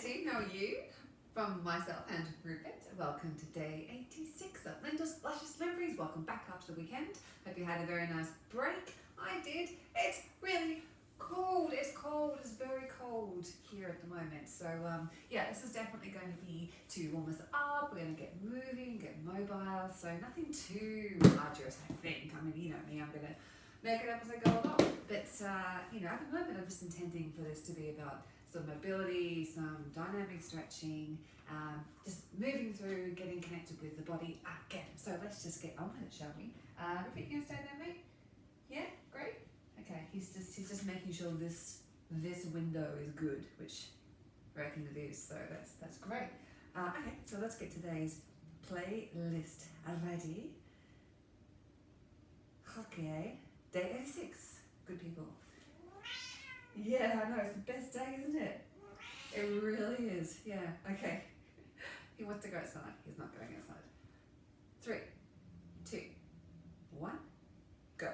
Betty, how are you? From myself and Rupert, welcome to day 86 of Lyndall's Luscious Limberings. Welcome back after the weekend. Hope you had a very nice break. I did. It's really cold. It's cold. It's very cold here at the moment. So yeah, this is definitely going to be to warm us up. We're going to get moving, get mobile. So nothing too arduous, I think. I mean, you know me, I'm going to make it up as I go along. But you know, at the moment, I'm just intending for this to be about some mobility, some dynamic stretching, just moving through, getting connected with the body again. So let's just get on with it, shall we? Rupert, you gonna stay there, mate? Yeah, great. Okay, he's just making sure this window is good, which I reckon it is. So that's great. Okay, so let's get today's playlist ready. Okay, day 86. Good people. Yeah, I know, it's the best day, isn't it? It really is, yeah. Okay. He wants to go outside. He's not going outside. 3, 2, 1, go.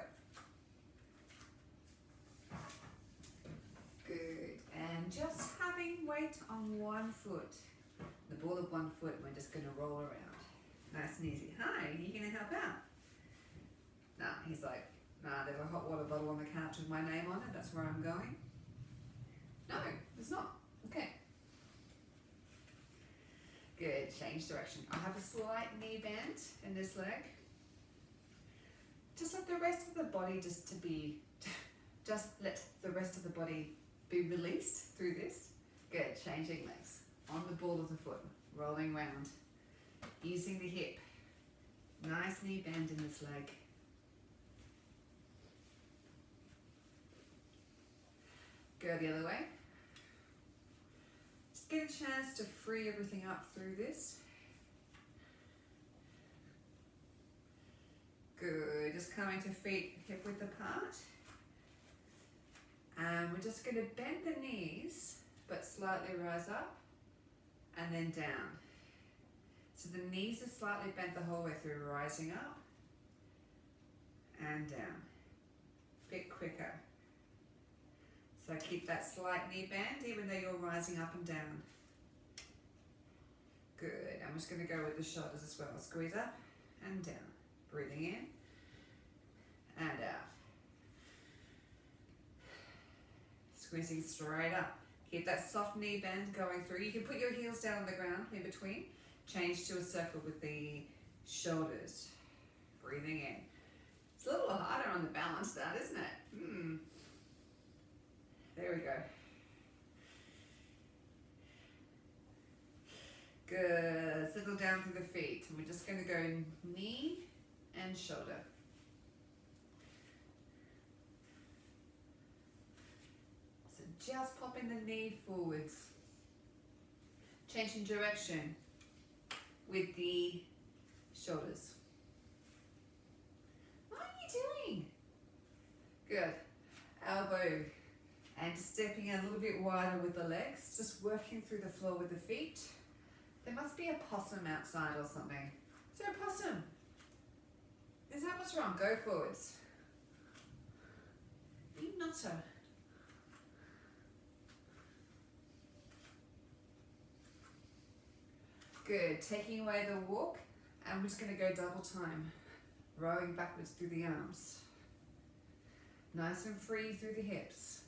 Good. And just having weight on one foot. The ball of one foot, we're just going to roll around. Nice and easy. Hi, are you going to help out? Nah, he's like, nah, there's a hot water bottle on the couch with my name on it. That's where I'm going. No, it's not. Okay. Good. Change direction. I have a slight knee bend in this leg. Just let the rest of the body just let the rest of the body be released through this. Good. Changing legs. On the ball of the foot. Rolling round. Using the hip. Nice knee bend in this leg. Go the other way. Just get a chance to free everything up through this. Good. Just coming to feet hip width apart. And we're just going to bend the knees, but slightly rise up and then down. So the knees are slightly bent the whole way through, rising up and down. A bit quicker. So keep that slight knee bend even though you're rising up and down. Good. I'm just going to go with the shoulders as well. Squeeze up and down. Breathing in and out. Squeezing straight up. Keep that soft knee bend going through. You can put your heels down on the ground in between. Change to a circle with the shoulders. Breathing in. It's a little harder on the balance, that, isn't it? There we go. Good. Settle down through the feet. And we're just going to go knee and shoulder. So just popping the knee forwards. Changing direction with the shoulders. What are you doing? Good. Elbow. And stepping out a little bit wider with the legs, just working through the floor with the feet. There must be a possum outside or something. Is there a possum? Is that what's wrong? Go forwards. You nutter. Good. Taking away the walk, and we're just going to go double time. Rowing backwards through the arms. Nice and free through the hips.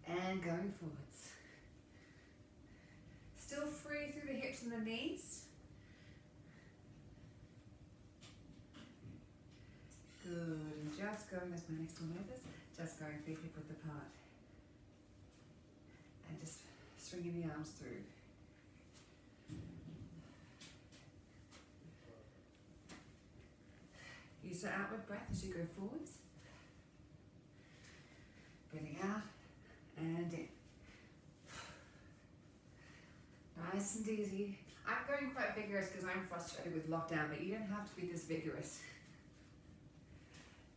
And going forwards. Still free through the hips and the knees. Good. And just going, that's my next one over this. Just going feet hip width apart. And just stringing the arms through. Use the outward breath as you go forwards. Breathing out. And in. Nice and easy. I'm going quite vigorous because I'm frustrated with lockdown, but you don't have to be this vigorous.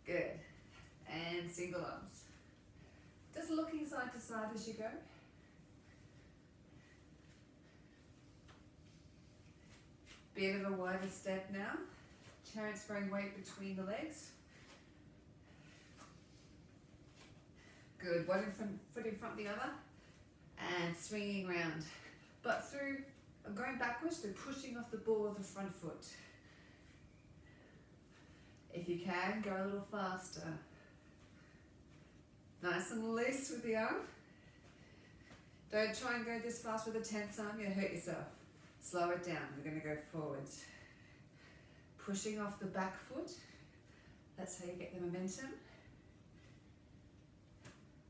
Good. And single arms. Just looking side to side as you go. Bit of a wider step now. Transferring weight between the legs. Good, one foot in front of the other, and swinging around. But I'm going backwards through pushing off the ball of the front foot. If you can, go a little faster. Nice and loose with the arm. Don't try and go this fast with a tense arm, you'll hurt yourself. Slow it down, we're going to go forwards. Pushing off the back foot, that's how you get the momentum.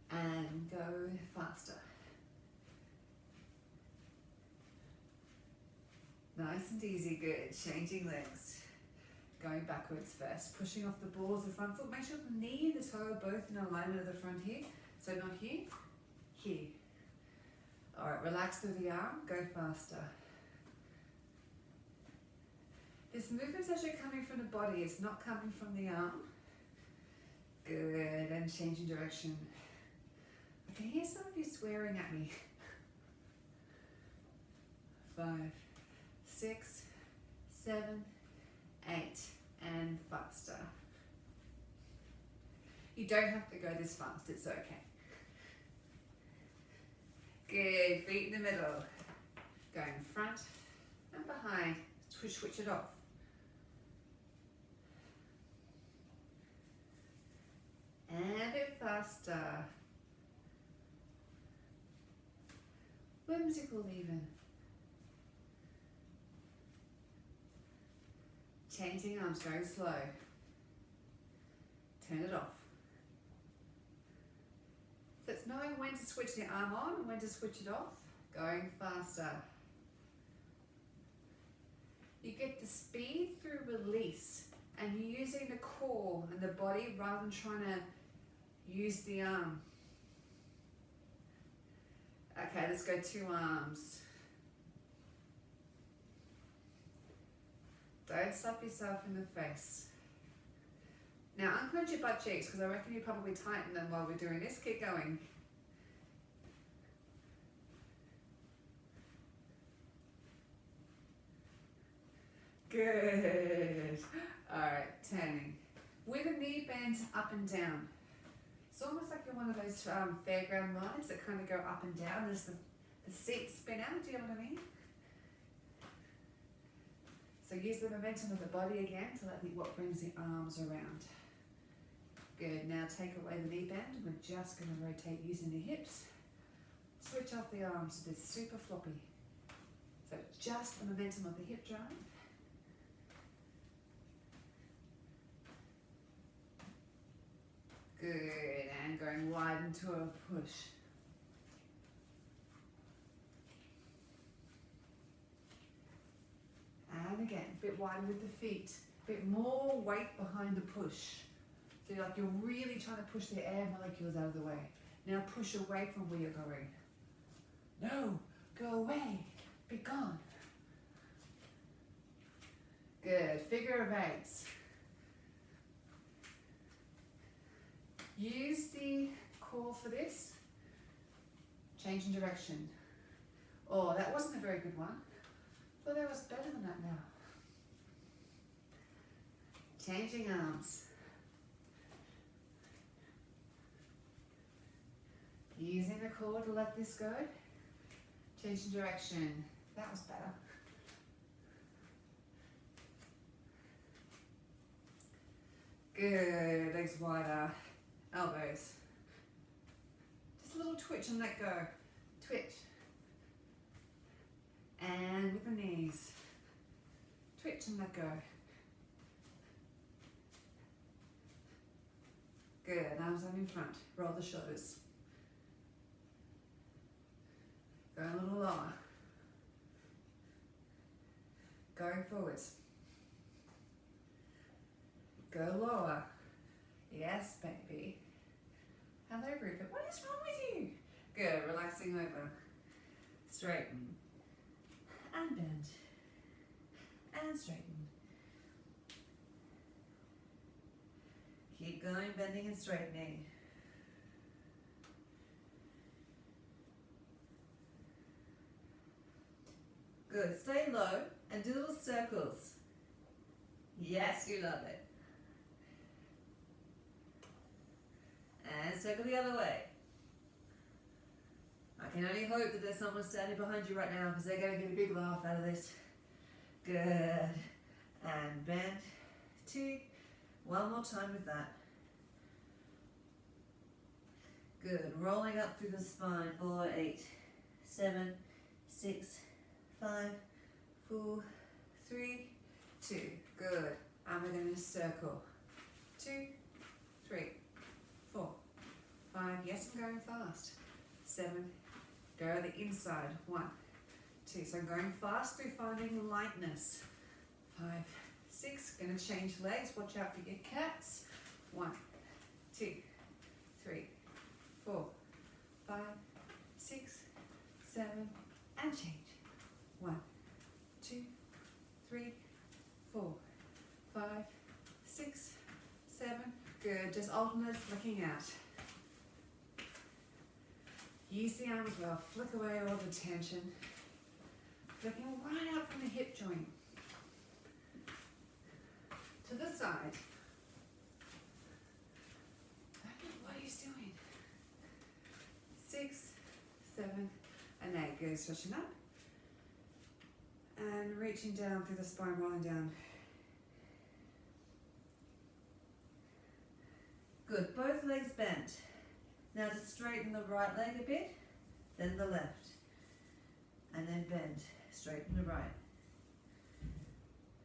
And go faster. Nice and easy, good. Changing legs. Going backwards first. Pushing off the balls of the front foot. Make sure the knee and the toe are both in alignment of the front here. So not here, here. Alright, relax through the arm, go faster. This movement's actually coming from the body, it's not coming from the arm. Good, and changing direction. I can hear some of you swearing at me. 5, 6, 7, 8, and faster. You don't have to go this fast, it's okay. Good, feet in the middle. Going front and behind. Switch it off. And a bit faster. Whimsical even. Changing arms, going slow. Turn it off. So it's knowing when to switch the arm on and when to switch it off. Going faster. You get the speed through release and you're using the core and the body rather than trying to use the arm. Okay, let's go 2 arms. Don't slap yourself in the face. Now unclench your butt cheeks because I reckon you probably tighten them while we're doing this. Keep going. Good. Alright, turning. With the knee bends up and down. It's almost like you're one of those fairground rides that kind of go up and down as the seats spin out. Do you know what I mean? So use the momentum of the body again to let what brings the arms around. Good, now take away the knee bend and we're just going to rotate using the hips. Switch off the arms, so they're super floppy. So just the momentum of the hip drive. Good, and going wide into a push. And again, a bit wider with the feet, a bit more weight behind the push. So you're really trying to push the air molecules out of the way. Now push away from where you're going. No, go away, be gone. Good, figure of 8s. Use the core for this. Change in direction. Oh, that wasn't a very good one. But that was better than that now. Changing arms. Using the core to let this go. Changing direction. That was better. Good, legs wider. Elbows. Just a little twitch and let go. Twitch. And with the knees. Twitch and let go. Good, arms up in front. Roll the shoulders. Go a little lower. Going forwards. Go lower. Yes, baby. Hello, Rupert. What is wrong with you? Good, relaxing over. Straighten. And bend. And straighten. Keep going, bending and straightening. Good, stay low and do little circles. Yes, you love it. And circle the other way. can only hope that there's someone standing behind you right now because they're going to get a big laugh out of this. Good. And bend. 2. One more time with that. Good. Rolling up through the spine. 4, 8, 7, 6, 5, 4, 3, 2. Good. And we're going to circle. 2, 3, 4, 5. Yes, I'm going fast. 7. Go the inside. 1, 2. So I'm going fast through finding lightness. 5, 6. Going to change legs. Watch out for your cats. 1, 2, 3, 4, 5, 6, 7, and change. 1, 2, 3, 4, 5, 6, 7. Good. Just alternate flicking out. Use the arm as well. Flick away all the tension. Flicking right out from the hip joint. To the side. What are you doing? 6, 7, and 8. Good. Stretching up. And reaching down through the spine, rolling down. Good. Both legs bent. Now just straighten the right leg a bit, then the left. And then bend. Straighten the right.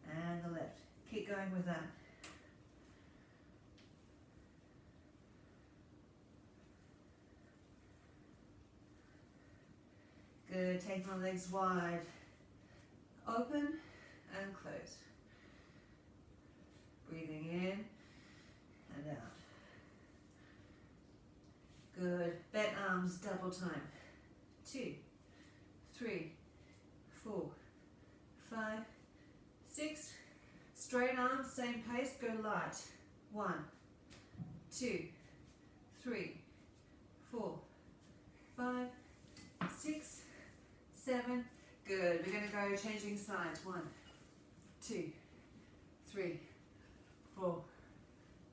And the left. Keep going with that. Good. Take my legs wide. Open and close. Breathing in and out. Good. Bent arms double time. 2, 3, 4, 5, 6. Straight arms, same pace, go light. 1, 2, 3, 4, 5, 6, 7. Good. We're going to go changing sides. 1, 2, 3, 4.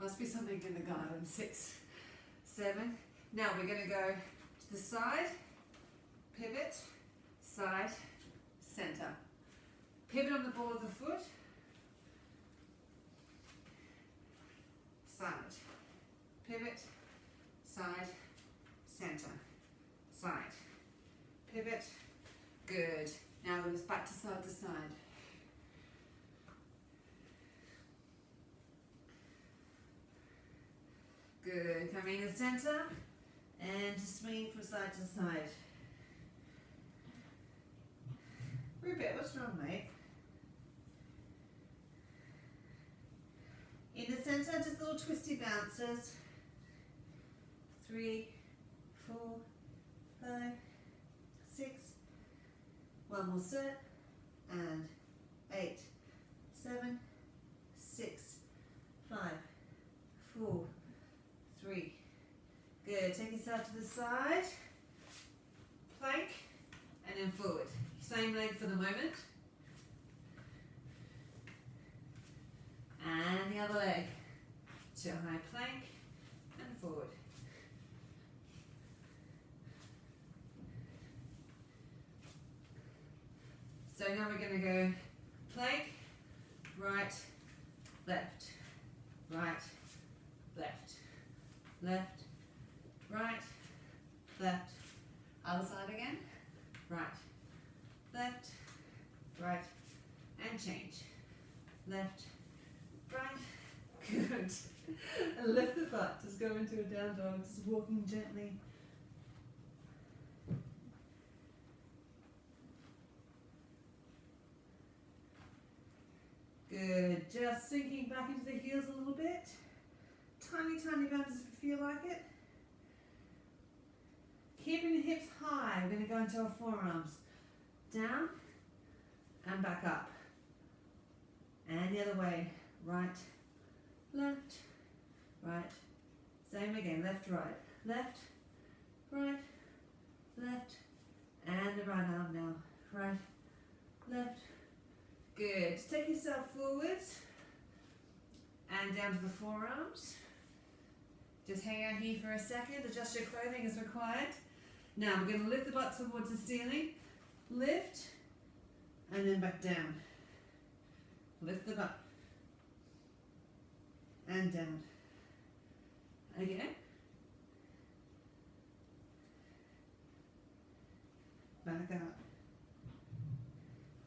Must be something in the garden. 6, 7. Now we're going to go to the side, pivot, side, center. Pivot on the ball of the foot, side, pivot, side, center, side, pivot. Good. Now we're just back to side to side. Good. Coming in the center. And just swing from side to side. Rupert, what's wrong, mate? In the center, just little twisty bounces. 3, 4, 5, 6. One more set. And 8, 7, 6, 5, 4, 3. Good. Take yourself to the side. Plank. And then forward. Same leg for the moment. And the other leg. To a high plank. And forward. So now we're going to go plank. Right. Left. Right. Left. Left. Right, left, other side again, right, left, right, and change, left, right, good, and lift the butt, just go into a down dog, just walking gently. Good, just sinking back into the heels a little bit, tiny bends if you feel like it. Keeping the hips high, we're going to go into our forearms. Down and back up. And the other way. Right, left, right. Same again. Left, right. Left, right, left. And the right arm now. Right, left. Good. Just take yourself forwards. And down to the forearms. Just hang out here for a second. Adjust your clothing as required. Now we're going to lift the butt towards the ceiling. Lift, and then back down. Lift the butt. And down. Again. Back up.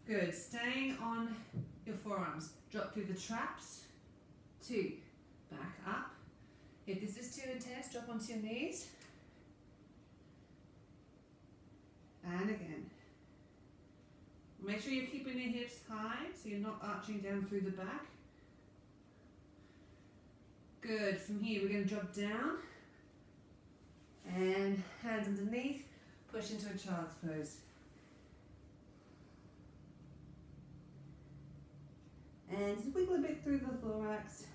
Good. Staying on your forearms. Drop through the traps. 2. Back up. If this is too intense, drop onto your knees. And again. Make sure you're keeping your hips high so you're not arching down through the back. Good. From here, we're going to drop down. And hands underneath. Push into a child's pose. And just wiggle a bit through the thorax.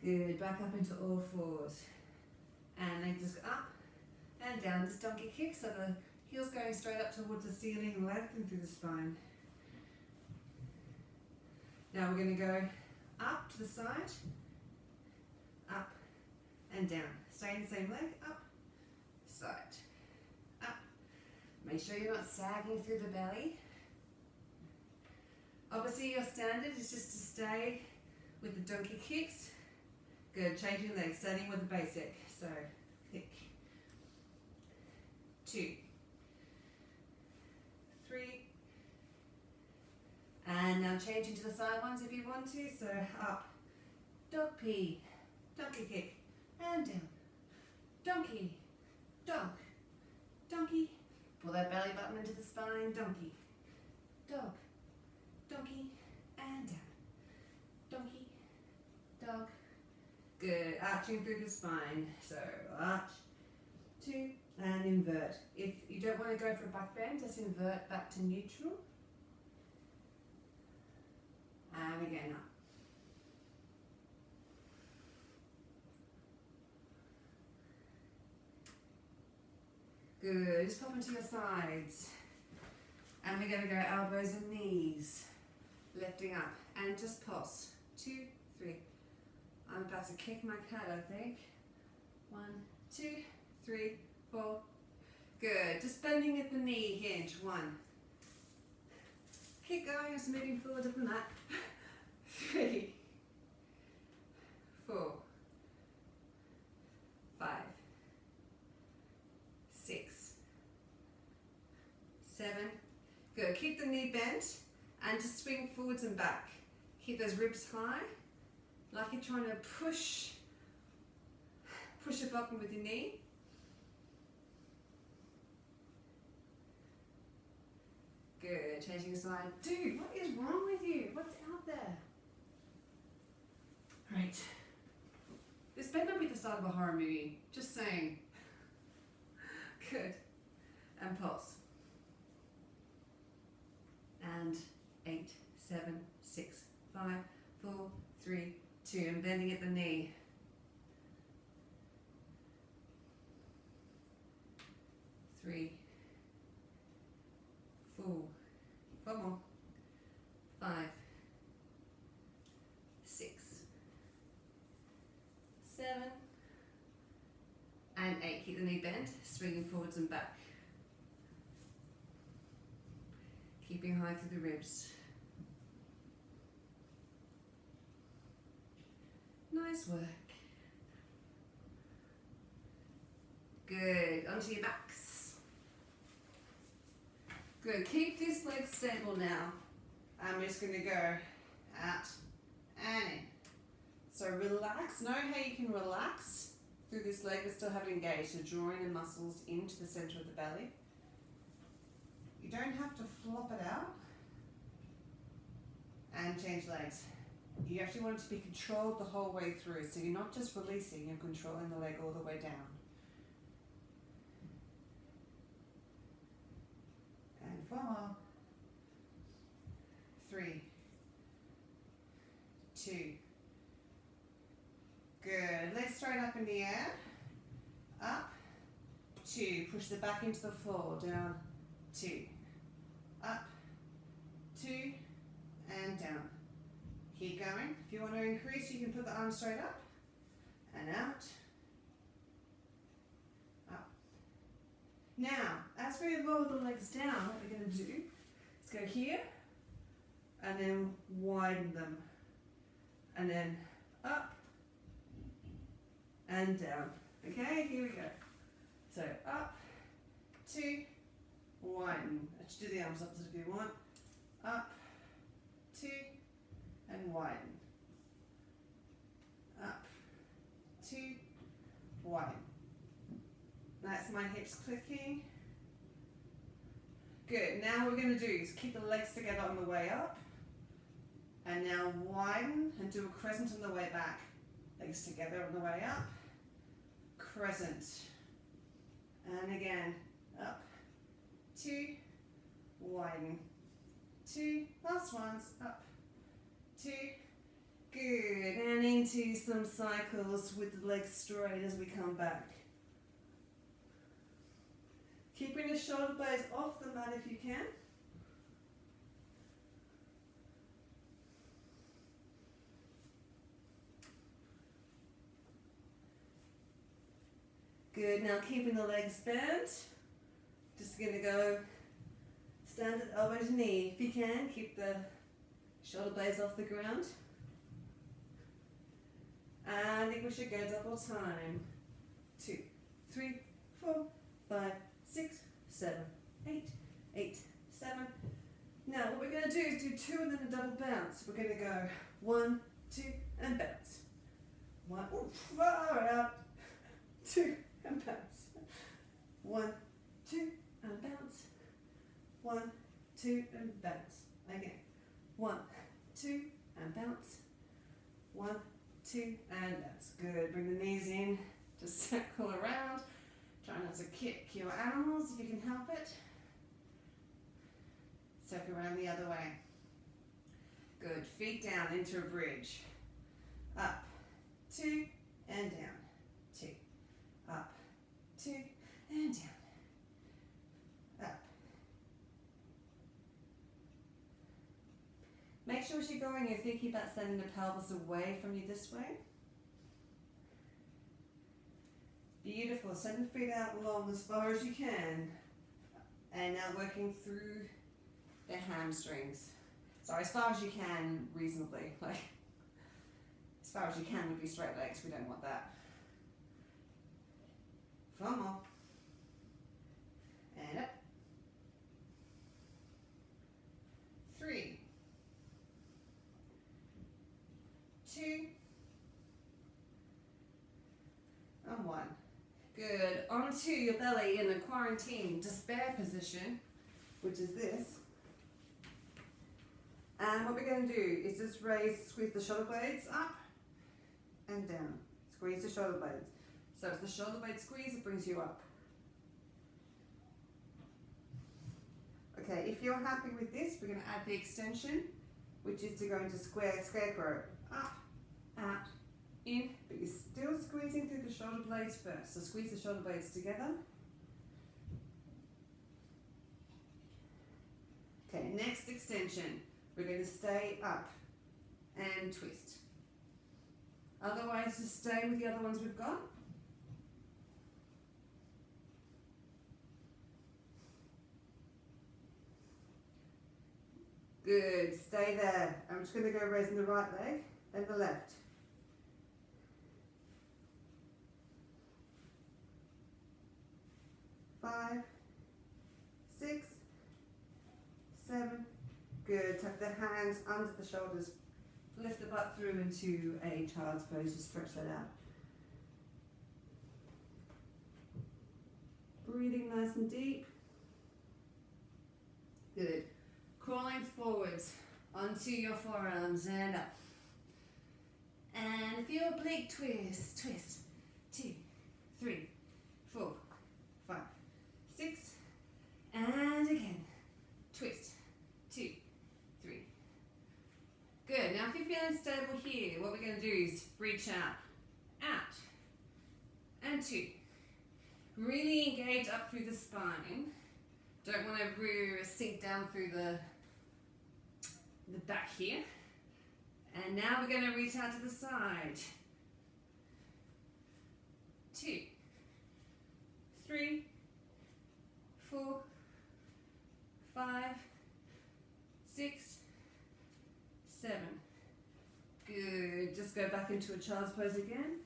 Good. Back up into all fours. And then just up and down. This donkey kick, so the heels going straight up towards the ceiling and lengthening through the spine. Now we're going to go up to the side, up and down. Stay in the same leg, up, side, up. Make sure you're not sagging through the belly. Obviously your standard is just to stay with the donkey kicks. Good, changing legs, starting with the basic. So, kick. 2, 3, and now change into the side ones if you want to. So up, dog pee, donkey kick, and down. Donkey, dog, donkey. Pull that belly button into the spine, donkey, dog, donkey, and down. Donkey, dog. Good, arching through the spine. So arch, 2, and invert. If you don't want to go for a back bend, just invert back to neutral. And again up. Good, just pop into your sides. And we're going to go elbows and knees. Lifting up and just pulse. 2, 3. I'm about to kick my cat, I think. 1, 2, 3, 4. Good. Just bending at the knee, hinge. 1. Keep going, just moving forward up the mat. 3, 4, 5, 6, 7. Good. Keep the knee bent and just swing forwards and back. Keep those ribs high, like you're trying to push a button with your knee. Good, changing side. Dude, what is wrong with you? What's out there? Right. This better not be the start of a horror movie. Just saying. Good. And pulse. And 8, 7, 6, 5, 4, 3, 2. And bending at the knee. 3, 4, 4 more, 5, 6, 7, and 8. Keep the knee bent, swinging forwards and back. Keeping high through the ribs. Nice work. Good, onto your backs. Good, keep this leg stable now. I'm just going to go out and in. So relax, know how you can relax through this leg but still have it engaged. So drawing the muscles into the center of the belly. You don't have to flop it out and change legs. You actually want it to be controlled the whole way through. So you're not just releasing, you're controlling the leg all the way down. And 4 more. 3, 2. Good. Legs straight up in the air. Up. 2. Push the back into the floor. Down. 2. Up. 2. And down. Keep going. If you want to increase, you can put the arms straight up and out Now, as we lower the legs down, what we're going to do is go here and then widen them. And then up and down. Okay, here we go. So up, 2, widen. Actually, do the arms opposite if you want. Up, 2, and widen. Up, 2, widen. That's my hips clicking. Good. Now what we're going to do is keep the legs together on the way up. And now widen and do a crescent on the way back. Legs together on the way up. Crescent. And again, up. 2, widen. 2, last ones, up. 2, good. And into some cycles with the legs straight as we come back. Keeping the shoulder blades off the mat if you can. Good, now keeping the legs bent. Just going to go standard elbow to knee. If you can, keep the shoulder blades off the ground. And I think we should go double time. 2, 3, 4, 5, 6, 7, 8, 8, 7. Now what we're going to do is do 2 and then a double bounce. We're going to go 1, 2 and bounce. 1, ooh, far out. 2 and bounce. 1, 2 and bounce. 1, 2 and bounce. Again. 1, 2 and bounce. 1, 2 and bounce. Good. Bring the knees in. Just circle around. Try not to kick your ankles if you can help it. Circle around the other way. Good. Feet down into a bridge. Up. 2 and down. 2. Up. 2 and down. Up. Make sure as you're going, you're thinking about sending the pelvis away from you this way. Beautiful. Send the feet out long as far as you can. And now working through the hamstrings. Sorry, as far as you can, reasonably. Like, as far as you can would be straight legs. We don't want that. 4 more. And up. 3. 2. And 1. Good. Onto your belly in the quarantine despair position, which is this. And what we're going to do is just squeeze the shoulder blades up and down. Squeeze the shoulder blades. So it's the shoulder blade squeeze, it brings you up. Okay, if you're happy with this, we're going to add the extension, which is to go into scarecrow. Up, out, in, but you're still squeezing through the shoulder blades first. So squeeze the shoulder blades together. Okay, next extension. We're going to stay up and twist. Otherwise, just stay with the other ones we've got. Good, stay there. I'm just going to go raising the right leg, then the left. Five, 6, 7. Good. Tuck the hands under the shoulders. Lift the butt through into a child's pose. Just stretch that out. Breathing nice and deep. Good. Crawling forwards onto your forearms and up. And feel oblique twist. Twist. 2, 3, 4, 5, 6. And again. Twist. 2, 3. Good. Now if you're feeling stable here, what we're going to do is reach out, and 2. Really engage up through the spine. Don't want to sink down through the back here. And now we're going to reach out to the side. 2, 3, 4, 5, 6, 7. Good. Just go back into a child's pose again.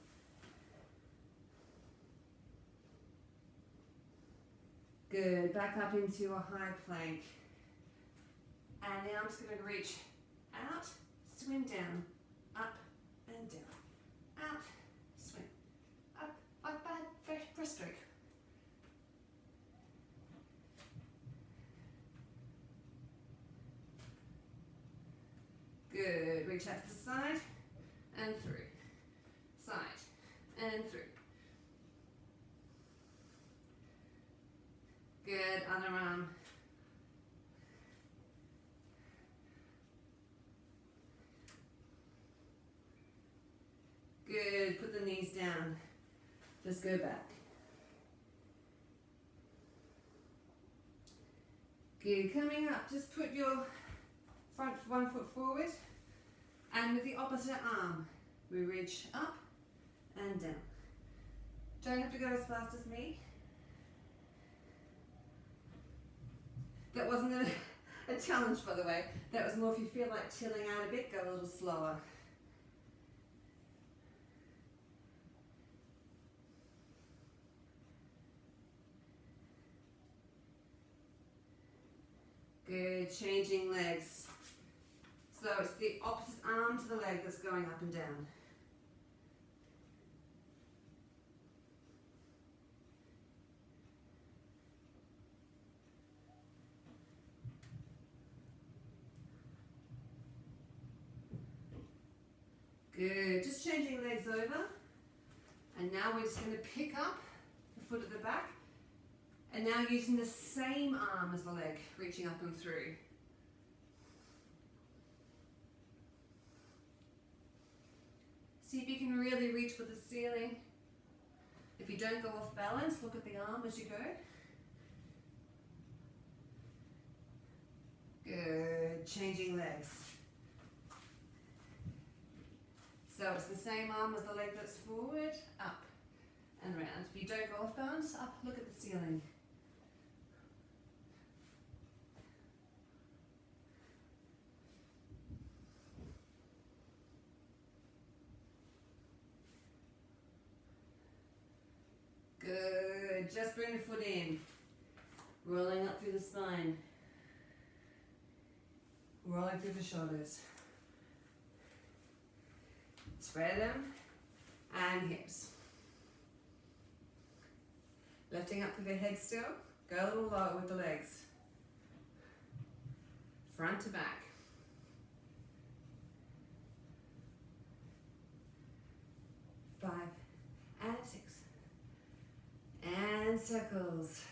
Good. Back up into a high plank. And now I'm just going to reach out, swim down, up and down. Out, swim, up, like that, breaststroke. Good. Reach out to the side and through. Side and through. Good. Other arm. Good. Put the knees down. Just go back. Good. Coming up, just put your front one foot forward, and with the opposite arm, we reach up and down. Don't have to go as fast as me. That wasn't a challenge, by the way. That was more if you feel like chilling out a bit, go a little slower. Good, changing legs. So it's the opposite arm to the leg that's going up and down. Good, just changing legs over. And now we're just going to pick up the foot at the back. And now using the same arm as the leg, reaching up and through. See if you can really reach for the ceiling. If you don't go off balance, look at the arm as you go. Good, changing legs. So it's the same arm as the leg that's forward, up and round. If you don't go off balance, up, look at the ceiling. Good, just bring the foot in, rolling up through the spine, rolling through the shoulders, spread them and hips. Lifting up through the head still, go a little lower with the legs, front to back. Five and 6. And circles.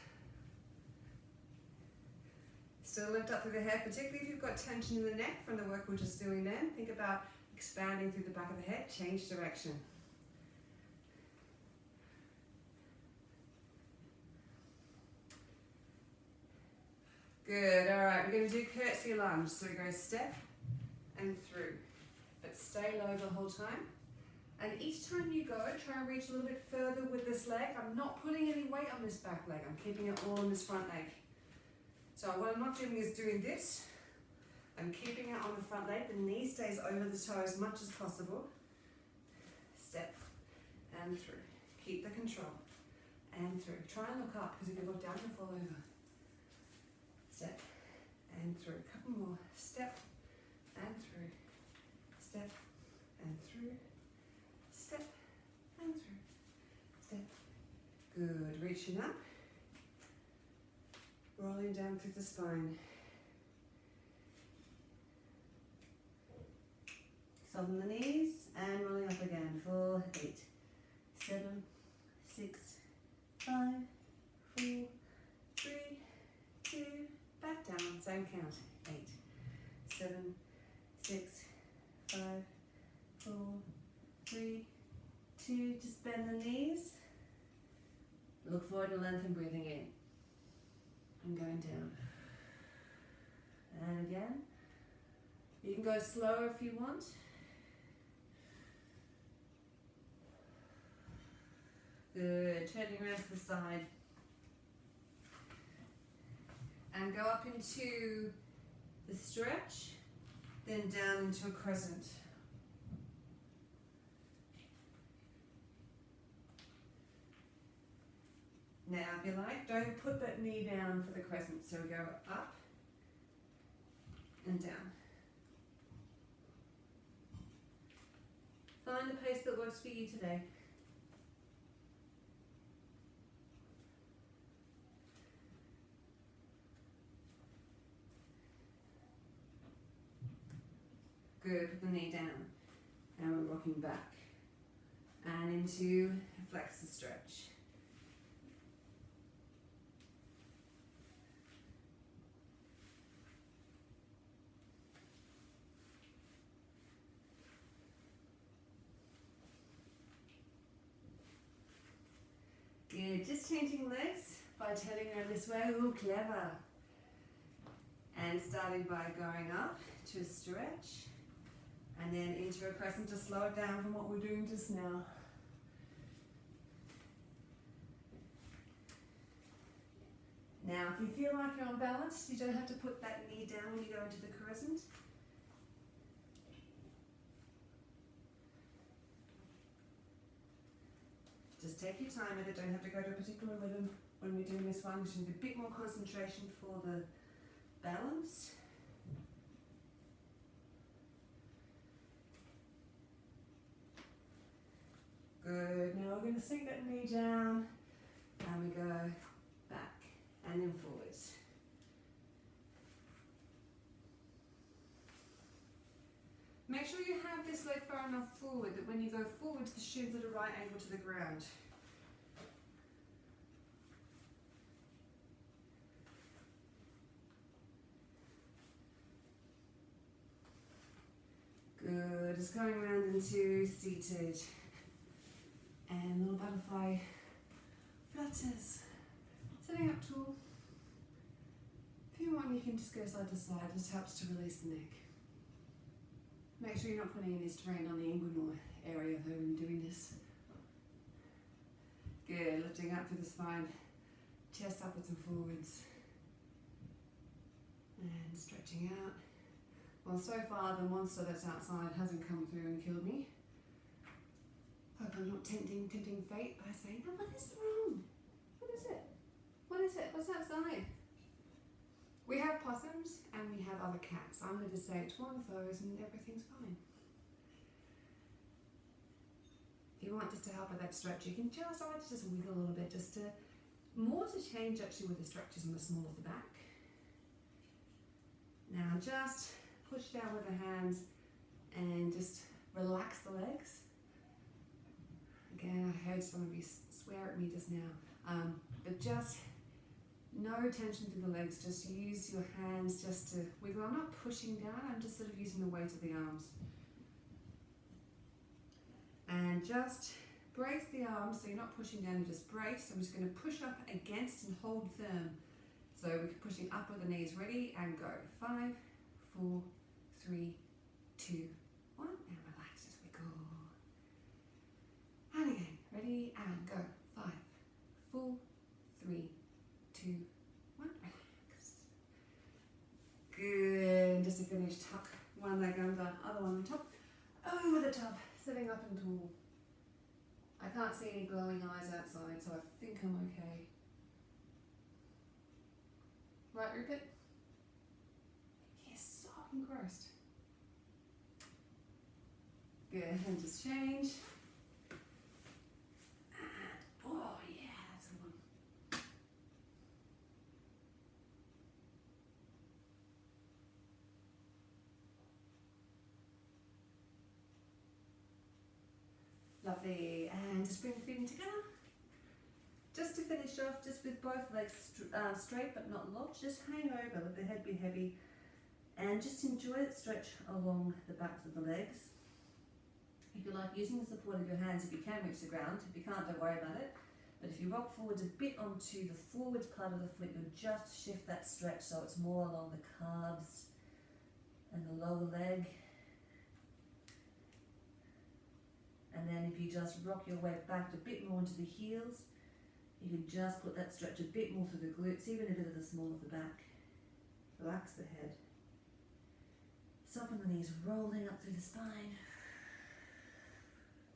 Still lift up through the head, particularly if you've got tension in the neck from the work we're just doing then. Think about expanding through the back of the head, change direction. Good, all right, we're going to do curtsy lunge. So we go step and through, but stay low the whole time. And each time you go, try and reach a little bit further with this leg. I'm not putting any weight on this back leg. I'm keeping it all on this front leg. So what I'm not doing is doing this. I'm keeping it on the front leg. The knee stays over the toe as much as possible. Step and through. Keep the control. And through. Try and look up, because if you look down, you'll fall over. Step and through. A couple more. Step and through. Step and through. Step and through. Step. Good. Reaching up. Rolling down through the spine. Soften the knees and rolling up again. 4, 8, 7, 6, 5, 4, 3, 2, back down. Same count. 8, 7, 6, 5, 4, 3, 2. Just bend the knees. Look forward and lengthen, breathing in. And going down. And again. You can go slower if you want. Good. Turning around to the side. and go up into the stretch, then down into a crescent. Now, if you like, don't put that knee down for the crescent, so go up and down. Find the pace that works for you today. Good, put the knee down. And we're rocking back. And into a flex the stretch. Good, just changing legs by turning around this way. Ooh, clever. And starting by going up to a stretch. And then into a crescent to slow it down from what we're doing just now. Now, if you feel like you're unbalanced, you don't have to put that knee down when you go into the crescent. Just take your time with it, don't have to go to a particular rhythm when we're doing this one. Just need a bit more concentration for the balance. Good, now we're going to sink that knee down and we go back and then forwards. Make sure you have this leg far enough forward that when you go forwards, the shins are at a right angle to the ground. Good, just going around into seated. And little butterfly flutters. Sitting up tall. If you want, you can just go side to side, just helps to release the neck. Make sure you're not putting any strain on the inguinal area though when you're doing this. Good, lifting up through the spine, chest upwards and forwards. And stretching out. Well, so far the monster that's outside hasn't come through and killed me. Hope I'm not tempting fate by saying, oh, what is wrong? What is it? What is it? What's outside? We have possums and we have other cats. I'm going to say it's one of those and everything's fine. If you want just to help with that stretch, you can just, I like to just wiggle a little bit just to, more to change actually with the stretches on the small of the back. Now just push down with the hands and just relax the legs. Again, I heard some of you swear at me just now, but just no tension through the legs, just use your hands just to wiggle. I'm not pushing down, I'm just sort of using the weight of the arms. And just brace the arms, so you're not pushing down, you just brace. I'm just going to push up against and hold firm. So we're pushing up with the knees, ready and go. 5, 4, 3, 2, 1, and relax as we go. And again, ready and go. 5, 4, 3, 2, 1, relax. Good, and just to finish, tuck one leg under, other one on top, over the top, sitting up and tall. I can't see any glowing eyes outside, so I think I'm okay. Right, Rupert? Yes, so engrossed. Good, and just change. Oh yeah, that's a one. Lovely, and just bring the feet in together. Just to finish off, just with both legs straight but not locked, just hang over, let the head be heavy, and just enjoy it, stretch along the backs of the legs. If you like, using the support of your hands if you can reach the ground. If you can't, don't worry about it. But if you rock forwards a bit onto the forwards part of the foot, you'll just shift that stretch so it's more along the calves and the lower leg. And then if you just rock your weight back a bit more into the heels, you can just put that stretch a bit more through the glutes, even a bit of the small of the back. Relax the head. Soften the knees, rolling up through the spine.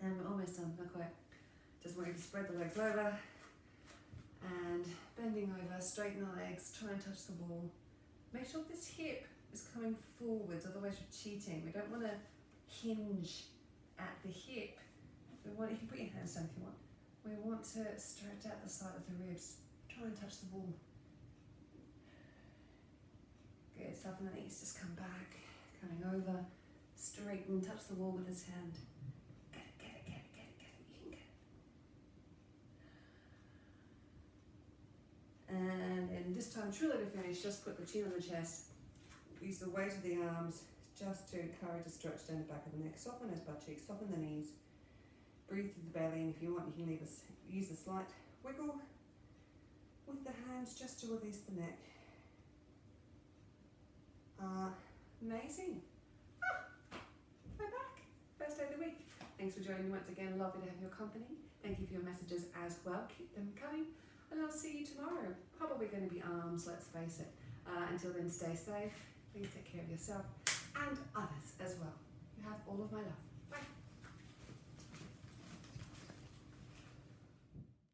And we're almost done, not quite. Just want you to spread the legs over and bending over, straighten the legs, try and touch the wall. Make sure this hip is coming forwards, otherwise you're cheating. We don't want to hinge at the hip. We want, you can put your hands down if you want. We want to stretch out the side of the ribs. Try and touch the wall. Good, soften the knees, just come back, coming over, straighten, touch the wall with this hand. Get it, get it, get it, get it, get it, you can get it. And in this time, truly to finish, just put the chin on the chest. Use the weight of the arms just to encourage a stretch down the back of the neck. Soften those butt cheeks, soften the knees. Breathe through the belly, and if you want, you can use a slight wiggle with the hands just to release the neck. Amazing. We're back. First day of the week. Thanks for joining me once again. Lovely to have your company. Thank you for your messages as well. Keep them coming. And I'll see you tomorrow. Probably going to be arms, let's face it. Until then, stay safe. Please take care of yourself and others as well. You have all of my love.